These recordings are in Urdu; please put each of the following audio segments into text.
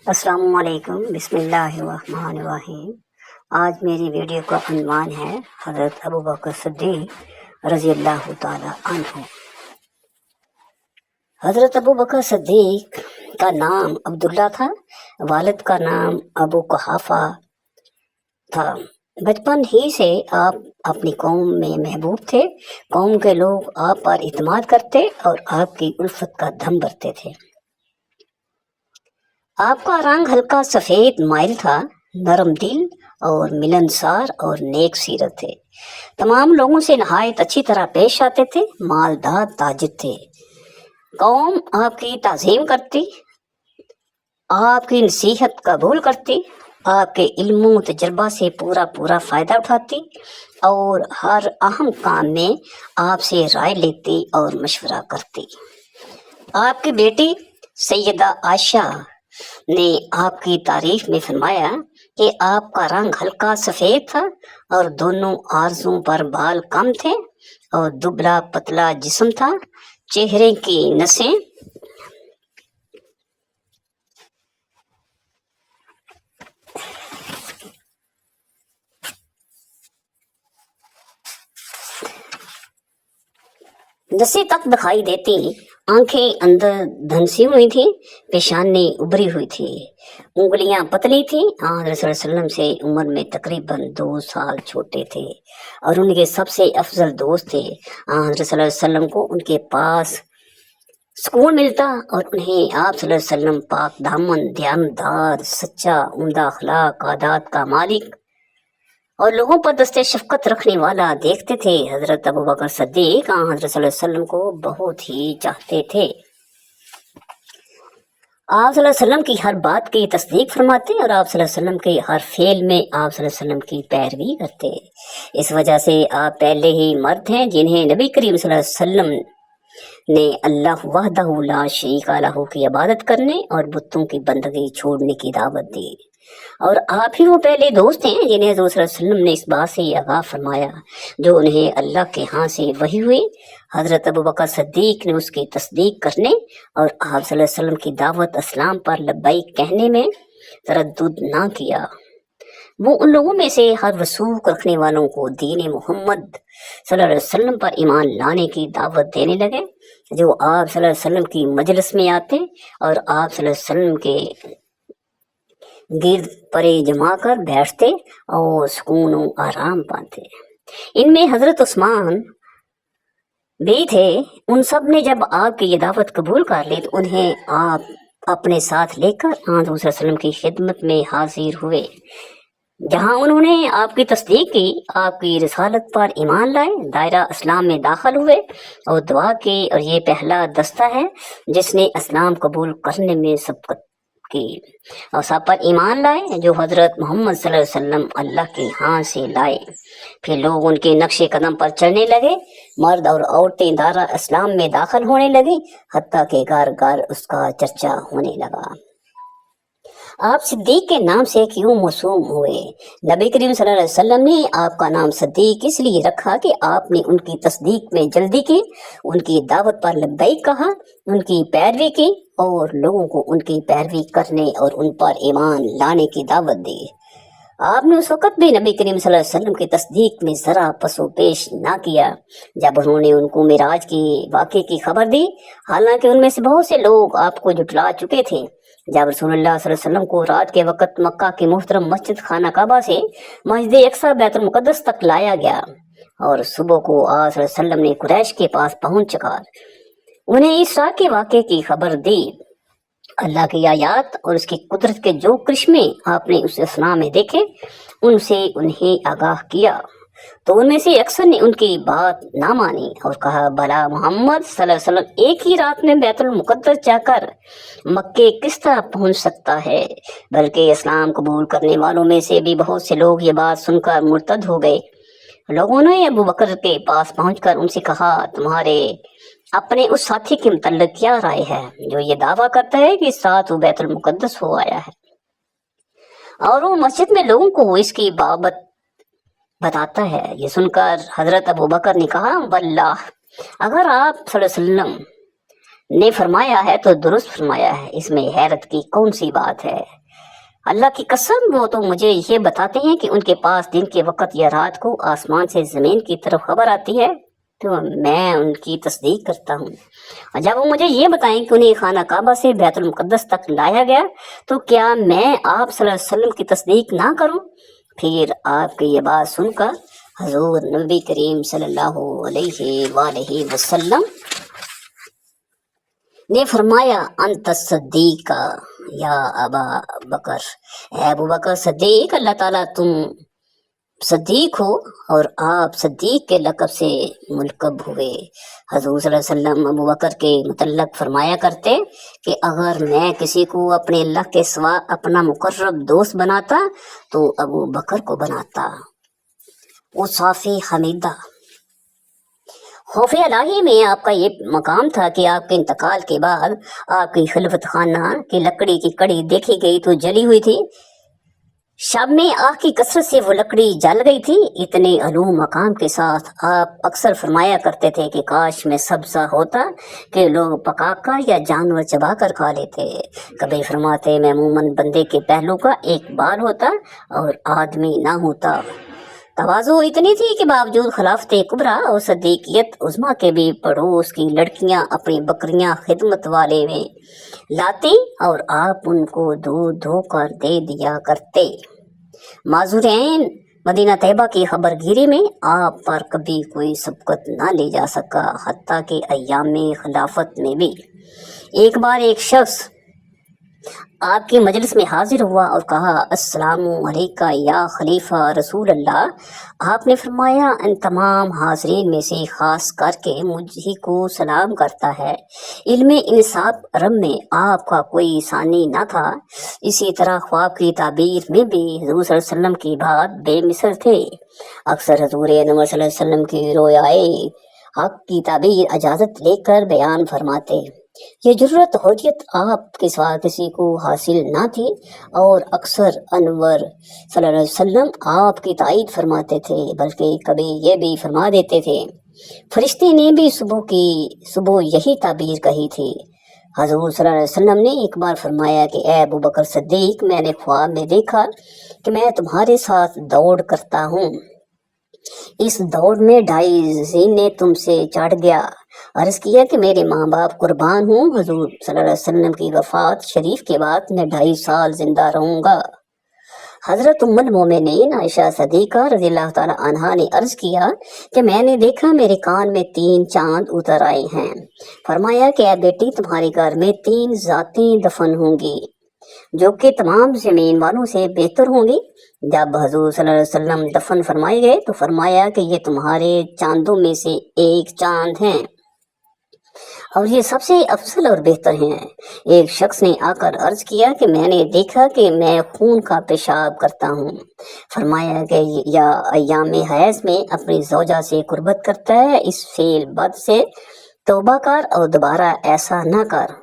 السلام علیکم، بسم اللہ الرحمن الرحیم۔ آج میری ویڈیو کا عنوان ہے حضرت ابوبکر صدیق رضی اللہ تعالی عنہ۔ حضرت ابوبکر صدیق کا نام عبداللہ تھا، والد کا نام ابو قحافہ تھا۔ بچپن ہی سے آپ اپنی قوم میں محبوب تھے، قوم کے لوگ آپ پر اعتماد کرتے اور آپ کی الفت کا دم بھرتے تھے۔ آپ کا رنگ ہلکا سفید مائل تھا، نرم دل اور ملنسار اور نیک سیرت تھے، تمام لوگوں سے نہایت اچھی طرح پیش آتے تھے، مالدار تاجر تھے، قوم آپ کی تعظیم کرتی، آپ کی نصیحت قبول کرتی، آپ کے علم و تجربہ سے پورا فائدہ اٹھاتی اور ہر اہم کام میں آپ سے رائے لیتی اور مشورہ کرتی۔ آپ کی بیٹی سیدہ عائشہ نے آپ کی تعریف میں فرمایا کہ آپ کا رنگ ہلکا سفید تھا اور دونوں آرزوں پر بال کم تھے اور دبلا پتلا جسم تھا، چہرے کی نسیں تک دکھائی دیتی، آنکھیں اندر دھنسی ہوئی تھی، پیشانی ابری ہوئی تھی، انگلیاں پتلی تھی۔ حضرت صلی اللہ علیہ وسلم سے عمر میں تقریباً 2 سال چھوٹے تھے اور ان کے سب سے افضل دوست تھے۔ حضرت صلی اللہ علیہ وسلم کو ان کے پاس سکون ملتا اور انہیں آپ صلی اللہ علیہ وسلم پاک دامن، دیانتدار، سچا، عمدہ اخلاق، عادات کا مالک اور لوگوں پر دست شفقت رکھنے والا دیکھتے تھے۔ حضرت ابوبکر صدیق حضرت صلی اللہ علیہ وسلم کو بہت ہی چاہتے تھے۔ آپ صلی اللہ علیہ وسلم کی ہر بات کی تصدیق فرماتے اور آپ صلی اللہ علیہ وسلم کے ہر فعل میں آپ صلی اللہ علیہ وسلم کی پیروی کرتے۔ اس وجہ سے آپ پہلے ہی مرد ہیں جنہیں نبی کریم صلی اللہ علیہ وسلم نے اللہ وحدہ لا شریک لہ کی عبادت کرنے اور بتوں کی بندگی چھوڑنے کی دعوت دی، اور آپ ہی وہ پہلے دوست ہیں جنہیں حضور صلی اللہ علیہ وسلم نے اس بات سے آگاہ فرمایا جو انہیں اللہ کے ہاں سے وحی ہوئی۔ حضرت ابوبکر صدیق نے اس کی تصدیق کرنے اور آپ صلی اللہ علیہ وسلم کی دعوت اسلام پر لبیک کہنے میں تردد نہ کیا۔ وہ ان لوگوں میں سے ہر وثوق رکھنے والوں کو دین محمد صلی اللہ علیہ وسلم پر ایمان لانے کی دعوت دینے لگے جو آپ صلی اللہ علیہ وسلم کی مجلس میں آتے اور آپ صلی اللہ علیہ وسلم کے گرد پرے جما کر بیٹھتے اور سکون و آرام پاتے۔ ان میں حضرت عثمان بھی تھے۔ ان سب نے جب آپ کی یہ دعوت قبول کر لی تو انہیں آپ اپنے ساتھ لے کر حضور صلی اللہ علیہ وسلم کی خدمت میں حاضر ہوئے، جہاں انہوں نے آپ کی تصدیق کی، آپ کی رسالت پر ایمان لائے، دائرہ اسلام میں داخل ہوئے اور دعا کی، اور یہ پہلا دستہ ہے جس نے اسلام قبول کرنے میں سبقت کی اور سب پر ایمان لائے جو حضرت محمد صلی اللہ علیہ وسلم اللہ کے ہاں سے لائے۔ پھر لوگ ان کے نقش قدم پر چلنے لگے، مرد اور عورتیں دائرہ اسلام میں داخل ہونے لگی، حتیٰ کہ گھر گھر اس کا چرچا ہونے لگا۔ آپ صدیق کے نام سے کیوں موسوم ہوئے؟ نبی کریم صلی اللہ علیہ وسلم نے آپ کا نام صدیق اس لیے رکھا کہ آپ نے ان کی تصدیق میں جلدی کی، ان کی دعوت پر لبیک کہا، ان کی پیروی کی اور لوگوں کو ان کی پیروی کرنے اور ان پر ایمان لانے کی دعوت دی۔ آپ نے اس وقت بھی نبی کریم صلی اللہ علیہ وسلم کی تصدیق میں ذرا پس و پیش نہ کیا جب انہوں نے ان کو معراج کی واقعے کی خبر دی، حالانکہ ان میں سے بہت سے لوگ آپ کو جھٹلا چکے تھے۔ جب رسول اللہ صلی اللہ علیہ وسلم کو رات کے وقت مکہ کی محترم مسجد خانہ کعبہ سے مسجد اقصی بیت المقدس تک لایا گیا اور صبح کو آپ صلی اللہ علیہ وسلم نے قریش کے پاس پہنچ کر انہیں اس رات کے واقعے کی خبر دی، اللہ کی آیات اور اس کی قدرت کے جو کرشمے آپ نے اس اثنا میں دیکھے ان سے انہیں آگاہ کیا، تو ان میں سے اکثر نے ان کی بات نہ مانی اور کہا، بھلا محمد صلی اللہ علیہ وسلم ایک ہی رات میں بیت المقدس جا کر مکے کس طرح پہنچ سکتا ہے؟ بلکہ اسلام قبول کرنے والوں میں سے بھی بہت سے لوگ یہ بات سن کر مرتد ہو گئے۔ لوگوں نے ابو بکر کے پاس پہنچ کر ان سے کہا، تمہارے اپنے اس ساتھی کے متعلق کیا رائے ہے جو یہ دعویٰ کرتا ہے کہ اس رات وہ بیت المقدس ہو آیا ہے اور وہ مسجد میں لوگوں کو اس کی بابت بتاتا ہے؟ یہ سن کر حضرت ابو بکر نے کہا، واللہ اگر آپ صلی اللہ علیہ وسلم نے فرمایا ہے تو درست فرمایا ہے، اس میں حیرت کی کون سی بات ہے؟ اللہ کی قسم وہ تو مجھے یہ بتاتے ہیں کہ ان کے پاس دن کے وقت یا رات کو آسمان سے زمین کی طرف خبر آتی ہے تو میں ان کی تصدیق کرتا ہوں، اور جب وہ مجھے یہ بتائیں کہ انہیں خانہ کعبہ سے بیت المقدس تک لایا گیا تو کیا میں آپ صلی اللہ علیہ وسلم کی تصدیق نہ کروں؟ پھر آپ کی یہ بات سن کر حضور نبی کریم صلی اللہ علیہ وآلہ وسلم نے فرمایا انت صدیق یا ابا بکر، اے ابو بکر صدیق، اللہ تعالیٰ تم صدیق ہو اور آپ صدیق کے لقب سے ملقب ہوئے۔ حضور صلی اللہ علیہ وسلم ابو بکر کے متعلق فرمایا کرتے کہ اگر میں کسی کو اپنے اللہ کے سوا اپنا مقرب دوست بناتا تو ابو بکر کو بناتا۔ وہ صافی حمیدہ خوف الہی میں آپ کا یہ مقام تھا کہ آپ کے انتقال کے بعد آپ کی خلوت خانہ کی لکڑی کی کڑی دیکھی گئی تو جلی ہوئی تھی، شب میں آگ کی کثرت سے وہ لکڑی جل گئی تھی۔ اتنے علوم مقام کے ساتھ آپ اکثر فرمایا کرتے تھے کہ کاش میں سبزہ ہوتا کہ لوگ پکا کر یا جانور چبا کر کھا لیتے۔ کبھی فرماتے میں عموماً بندے کے پہلو کا ایک بال ہوتا اور آدمی نہ ہوتا۔ تواضع اتنی تھی کہ باوجود خلافت کبریٰ اور صدیقیت عظمیٰ کے بھی پڑوس کی لڑکیاں اپنی بکریاں خدمت والے میں لاتی اور آپ ان کو دودھ دھو کر دے دیا کرتے۔ معذورین مدینہ طیبہ کی خبر گیری میں آپ پر کبھی کوئی سبقت نہ لی جا سکا، حتیٰ کہ ایام خلافت میں بھی۔ ایک بار ایک شخص آپ کی مجلس میں حاضر ہوا اور کہا السلام علیکہ یا خلیفہ رسول اللہ۔ آپ نے فرمایا ان تمام حاضرین میں سے خاص کر کے مجھ کو سلام کرتا ہے۔ علم انصاف رب میں آپ کا کوئی ثانی نہ تھا۔ اسی طرح خواب کی تعبیر میں بھی حضور صلی اللہ علیہ وسلم کی بات بے مثل تھے۔ اکثر حضور انور صلی اللہ علیہ وسلم کی رویائے حق کی تعبیر اجازت لے کر بیان فرماتے۔ یہ جرت حجت آپ کے سوا کسی کو حاصل نہ تھی، اور اکثر انور صلی اللہ علیہ وسلم آپ کی تائید فرماتے تھے، بلکہ کبھی یہ بھی فرما دیتے تھے فرشتے نے بھی صبح یہی تعبیر کہی تھی۔ حضور صلی اللہ علیہ وسلم نے ایک بار فرمایا کہ اے ابو بکر صدیق، میں نے خواب میں دیکھا کہ میں تمہارے ساتھ دوڑ کرتا ہوں، اس دوڑ میں 2.5 نے تم سے چڑھ گیا۔ عرض کیا کہ میرے ماں باپ قربان ہوں، حضور صلی اللہ علیہ وسلم کی وفات شریف کے بعد میں 2.5 سال زندہ رہوں گا۔ حضرت ام المومنین عائشہ صدیقہ رضی اللہ تعالی عنہا نے عرض کیا کہ میں نے دیکھا میرے کان میں 3 چاند اتر آئے ہیں۔ فرمایا کہ اے بیٹی، تمہارے گھر میں 3 ذاتیں دفن ہوں گی جو کہ تمام زمین والوں سے بہتر ہوں گی۔ جب حضور صلی اللہ علیہ وسلم دفن فرمائے گئے تو فرمایا کہ یہ تمہارے چاندوں میں سے ایک چاند ہیں اور یہ سب سے افضل اور بہتر ہیں۔ ایک شخص نے آ کر عرض کیا کہ میں نے دیکھا کہ میں خون کا پیشاب کرتا ہوں۔ فرمایا کہ یا ایام حیض میں اپنی زوجہ سے قربت کرتا ہے، اس فعل بد سے توبہ کر اور دوبارہ ایسا نہ کر۔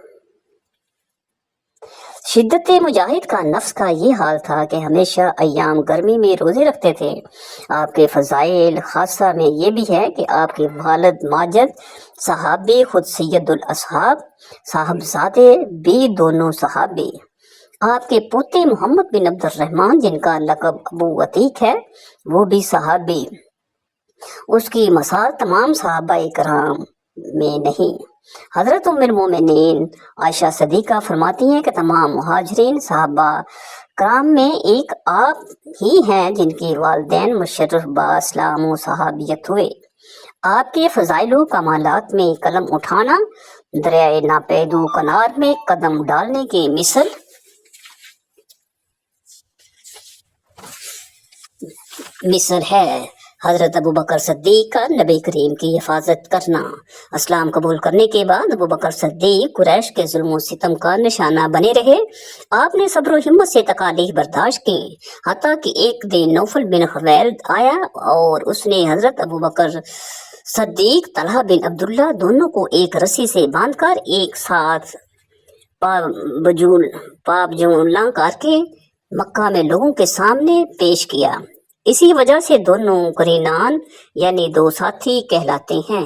شدت مجاہد کا نفس کا یہ حال تھا کہ ہمیشہ ایام گرمی میں روزے رکھتے تھے۔ آپ کے فضائل خاصہ میں یہ بھی ہے کہ آپ کے والد ماجد صحابی، خود سید الاصحاب، صاحبزادے بھی دونوں صحابی۔ آپ کے پوتے محمد بن عبد الرحمن جن کا لقب ابو عتیق ہے وہ بھی صحابی۔ اس کی مثال تمام صحابہ کرام میں نہیں۔ حضرت ام المومنین عائشہ صدیقہ فرماتی ہیں کہ تمام مہاجرین صحابہ کرام میں ایک آپ ہی ہیں جن کے والدین مشرف با اسلام و صحابیت ہوئے۔ آپ کے فضائل و کمالات میں قلم اٹھانا دریائے ناپید و کنار میں قدم ڈالنے کے مثل ہے۔ حضرت ابو بکر صدیق کا نبی کریم کی حفاظت کرنا۔ اسلام قبول کرنے کے بعد ابو بکر صدیق قریش کے ظلم و ستم کا نشانہ بنے رہے۔ آپ نے صبر و ہمت سے تکالیف برداشت کی، حتیٰ کہ ایک دن نوفل بن خویلد آیا اور اس نے حضرت ابو بکر صدیق، طلحہ بن عبداللہ دونوں کو ایک رسی سے باندھ کر ایک ساتھ پابجولاں کر کے مکہ میں لوگوں کے سامنے پیش کیا۔ اسی وجہ سے دونوں قرینان یعنی 2 ساتھی کہلاتے ہیں۔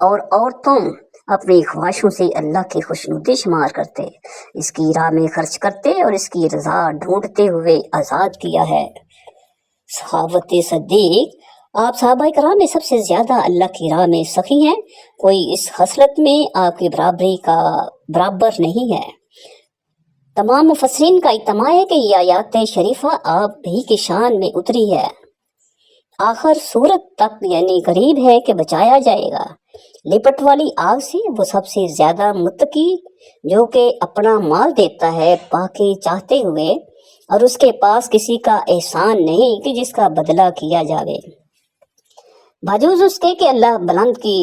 اور تم اپنی خواہشوں سے اللہ کی خوشنودی شمار کرتے، اس کی راہ میں خرچ کرتے اور اس کی رضا ڈھونڈتے ہوئے آزاد کیا ہے۔ صحابت صدیق، آپ صحابہ کرام میں سب سے زیادہ اللہ کی راہ میں سخی ہیں، کوئی اس خصلت میں آپ کی برابر نہیں ہے۔ تمام مفسرین کا اجماع ہے کہ یہ آیات شریفہ آپ ہی کی شان میں اتری ہے۔ آخر صورت تک یعنی قریب ہے کہ بچایا جائے گا لپٹ والی آگ سے وہ سب سے زیادہ متقی، جو کہ اپنا مال دیتا ہے پاکی چاہتے ہوئے، اور اس کے پاس کسی کا احسان نہیں کہ جس کا بدلہ کیا جاوے، باوجود اس کے کہ اللہ بلند کی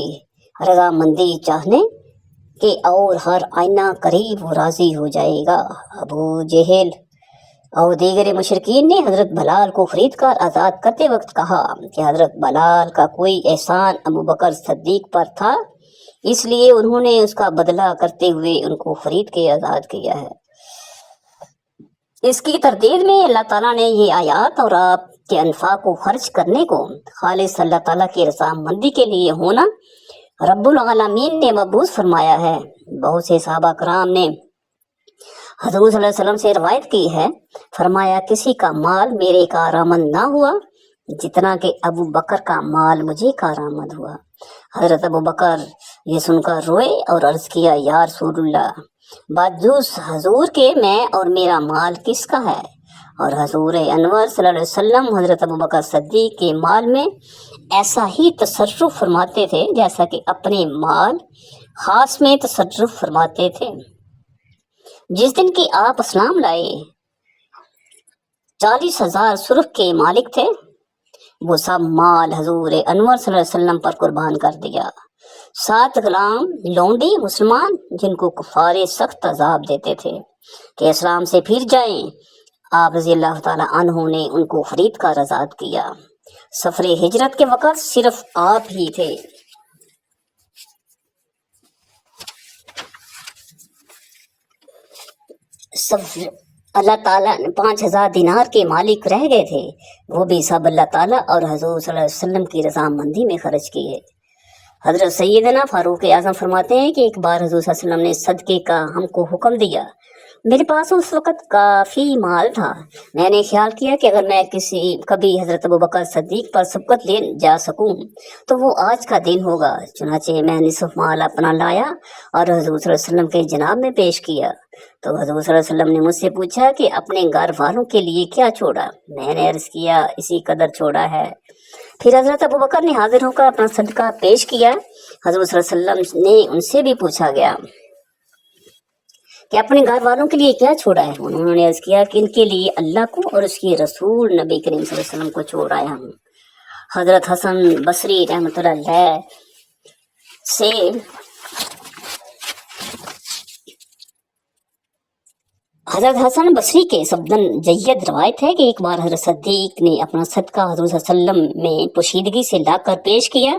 رضامندی چاہنے کے اور ہر آئینہ قریب وہ راضی ہو جائے گا۔ ابو جہل اور دیگر مشرکین نے حضرت بلال کو خرید کر آزاد کرتے وقت کہا کہ حضرت بلال کا کوئی احسان ابو بکر صدیق پر تھا، اس لیے انہوں نے اس کا بدلہ کرتے ہوئے ان کو خرید کے آزاد کیا ہے۔ اس کی تردید میں اللہ تعالیٰ نے یہ آیات اور آپ کے انفاق کو خرچ کرنے کو خالص اللہ تعالیٰ کی رضامندی کے لیے ہونا رب العالمین نے مبعوث فرمایا ہے۔ بہت سے صحابہ کرام نے حضور صلی اللہ علیہ وسلم سے روایت کی ہے، فرمایا کسی کا مال میرے کارآمد نہ ہوا جتنا کہ ابو بکر کا مال مجھے کارآمد ہوا۔ حضرت ابو بکر یہ سن کر روئے اور عرض کیا، یا رسول اللہ، باوجود حضور کے میں اور میرا مال کس کا ہے؟ اور حضور انور صلی اللہ علیہ وسلم حضرت ابو بکر صدیق کے مال میں ایسا ہی تصرف فرماتے تھے جیسا کہ اپنے مال خاص میں تصرف فرماتے تھے۔ جس دن کی آپ اسلام لائے 40,000 سرخ کے مالک تھے، وہ سب مال حضور انور صلی اللہ علیہ وسلم پر قربان کر دیا۔ 7 غلام لونڈی مسلمان جن کو کفار سخت عذاب دیتے تھے کہ اسلام سے پھر جائیں، آپ رضی اللہ تعالی عنہ نے ان کو خرید کر آزاد کیا۔ سفر ہجرت کے وقت صرف آپ ہی تھے۔ اللہ تعالیٰ 5,000 دینار کے مالک رہ گئے تھے، وہ بھی سب اللہ تعالیٰ اور حضور صلی اللہ علیہ وسلم کی رضامندی میں خرچ کیے۔ حضرت سیدنا فاروق اعظم فرماتے ہیں کہ ایک بار حضور صلی اللہ علیہ وسلم نے صدقے کا ہم کو حکم دیا، میرے پاس اس وقت کافی مال تھا، میں نے خیال کیا کہ اگر میں کبھی حضرت ابو بکر صدیق پر سبقت لے جا سکوں تو وہ آج کا دن ہوگا، چنانچہ میں نصف مال اپنا لایا اور حضور صلی اللہ علیہ وسلم کے جناب میں پیش کیا، تو حضور صلی اللہ علیہ وسلم نے مجھ سے پوچھا کہ اپنے گھر والوں کے لیے کیا چھوڑا؟ میں نے عرض کیا اسی قدر چھوڑا ہے۔ پھر حضرت ابو بکر نے حاضر ہو کر اپنا صدقہ پیش کیا۔ حضور صلی اللہ علیہ وسلم نے ان سے بھی پوچھا گیا کہ اپنے گھر والوں کے لیے کیا چھوڑا ہے؟ انہوں نے عرض کیا کہ ان کے لیے اللہ کو اور اس کے رسول نبی کریم صلی اللہ علیہ وسلم کو چھوڑ آیا ہوں۔ حضرت حسن بصری رحمۃ اللہ علیہ سے حضرت حسن بصری کے سبدن جید روایت ہے کہ ایک بار حضرت صدیق نے اپنا صدقہ حضور صلی اللہ علیہ وسلم میں پوشیدگی سے لا کر پیش کیا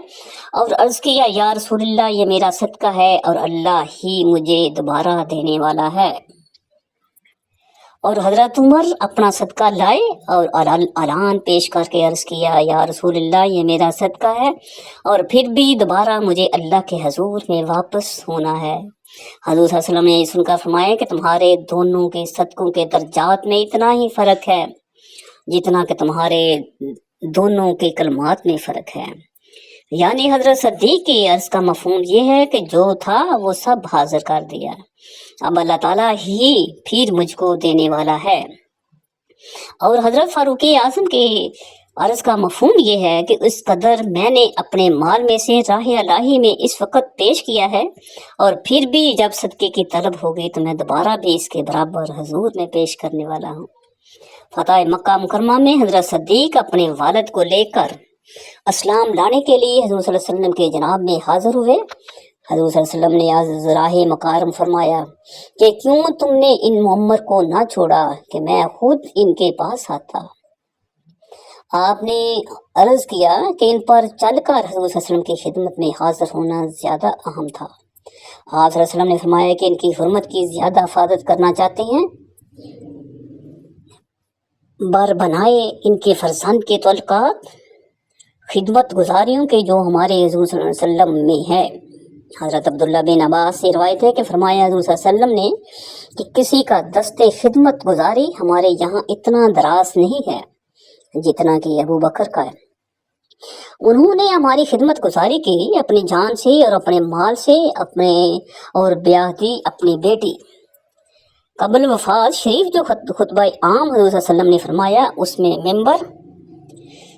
اور عرض کیا، یا رسول اللہ، یہ میرا صدقہ ہے اور اللہ ہی مجھے دوبارہ دینے والا ہے۔ اور حضرت عمر اپنا صدقہ لائے اور اعلان پیش کر کے عرض کیا، یا رسول اللہ، یہ میرا صدقہ ہے اور پھر بھی دوبارہ مجھے اللہ کے حضور میں واپس ہونا ہے۔ حضور صلی اللہ علیہ وسلم نے سن کر فرمایا کہ تمہارے دونوں کے صدقوں کے درجات میں اتنا ہی فرق ہے جتنا کہ تمہارے دونوں کے کلمات میں فرق ہے۔ یعنی حضرت صدیق کی عرض کا مفہوم یہ ہے کہ جو تھا وہ سب حاضر کر دیا، اب اللہ تعالیٰ ہی پھر مجھ کو دینے والا ہے۔ اور حضرت فاروق اعظم کی عرض کا مفہوم یہ ہے کہ اس قدر میں نے اپنے مال میں سے راہ الہی میں اس وقت پیش کیا ہے، اور پھر بھی جب صدقے کی طلب ہوگی تو میں دوبارہ بھی اس کے برابر حضور میں پیش کرنے والا ہوں۔ فتح مکہ مکرمہ میں حضرت صدیق اپنے والد کو لے کر اسلام لانے کے لیے حضور صلی اللہ علیہ وسلم کے جناب میں حاضر ہوئے۔ حضور صلی اللہ علیہ وسلم نے راہ مکارم فرمایا کہ کیوں تم نے ان معمر کو نہ چھوڑا کہ میں خود ان کے پاس آتا؟ آپ نے عرض کیا کہ ان پر چل کر حضور صلی اللہ علیہ وسلم کی خدمت میں حاضر ہونا زیادہ اہم تھا۔ آپ صلی اللہ علیہ وسلم نے فرمایا کہ ان کی حرمت کی زیادہ حفاظت کرنا چاہتے ہیں، بر بنائے ان کے فرزند کے تعلقات خدمت گزاریوں کے جو ہمارے حضور صلی اللہ علیہ وسلم میں ہے۔ حضرت عبداللہ بن عباس سے روایت ہے کہ فرمایا حضور صلی اللہ علیہ وسلم نے کہ کسی کا دست خدمت گزاری ہمارے یہاں اتنا دراز نہیں ہے جتنا کہ ابو بکر کا ہے۔ انہوں نے ہماری خدمت گزاری کی اپنی جان سے اور اپنے مال سے، اپنے اور بیاہ دی اپنی بیٹی۔ قبل وفات شریف جو خطبہ عام حضور صلی اللہ علیہ وسلم نے فرمایا، اس میں ممبر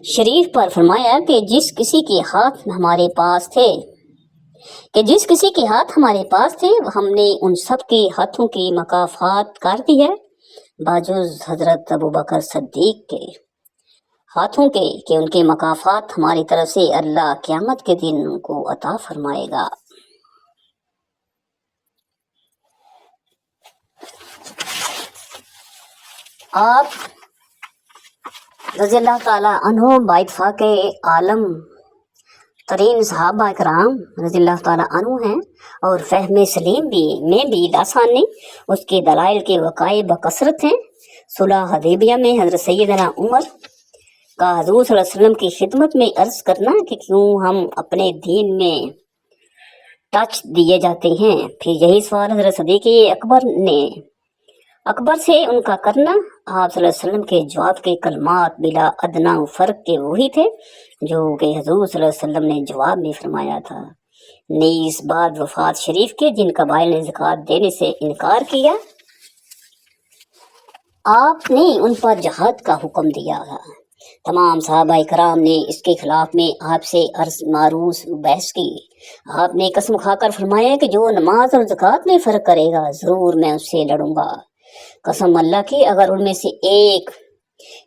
شریف پر فرمایا کہ جس کسی کے ہاتھ ہمارے پاس تھے ہم نے ان سب کے ہاتھوں کی مکافات کر دی ہے باجوز حضرت ابو بکر صدیق کے ہاتھوں کے، کہ ان کے مکافات ہماری طرف سے اللہ قیامت کے دن ان کو عطا فرمائے گا۔ آپ رضی اللہ تعالیٰ عنہ باتفاق عالم ترین صحابہ کرام رضی اللہ تعالیٰ عنہ ہیں، اور فہم سلیم میں بھی لاسانی اس کے دلائل کے وقائع بکثرت ہیں۔ صلح حدیبیہ میں حضرت سیدنا عمر کا حضور صلی اللہ علیہ وسلم کی خدمت میں عرض کرنا کہ کیوں ہم اپنے دین میں ٹچ دیے جاتے ہیں، پھر یہی سوال حضرت صدیق اکبر سے ان کا کرنا، آپ صلی اللہ علیہ وسلم کے جواب کے کلمات بلا ادنا فرق کے وہی تھے جو کہ حضور صلی اللہ علیہ وسلم نے جواب میں فرمایا تھا۔ نیز بعد وفات شریف کے جن قبائل نے زکوٰۃ دینے سے انکار کیا، آپ نے ان پر جہاد کا حکم دیا۔ تمام صحابہ کرام نے اس کے خلاف میں آپ سے عرض معروض بحث کی۔ آپ نے قسم کھا کر فرمایا کہ جو نماز اور زکوٰۃ میں فرق کرے گا ضرور میں اس سے لڑوں گا۔ قسم اللہ کی اگر ان میں سے ایک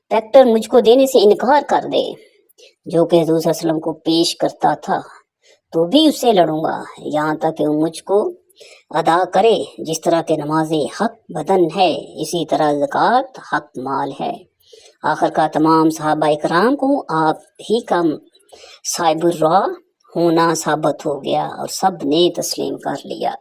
فیکٹر مجھ کو دینے سے انکار کر دے جو کہ حضور صلی اللہ علیہ وسلم کو پیش کرتا تھا تو بھی اس سے لڑوں گا، یہاں تک کہ وہ مجھ کو ادا کرے۔ جس طرح کے نماز حق بدن ہے اسی طرح زکوٰۃ حق مال ہے۔ آخر کا تمام صحابہ کرام کو آپ ہی کا صاحب الراہ ہونا ثابت ہو گیا اور سب نے تسلیم کر لیا۔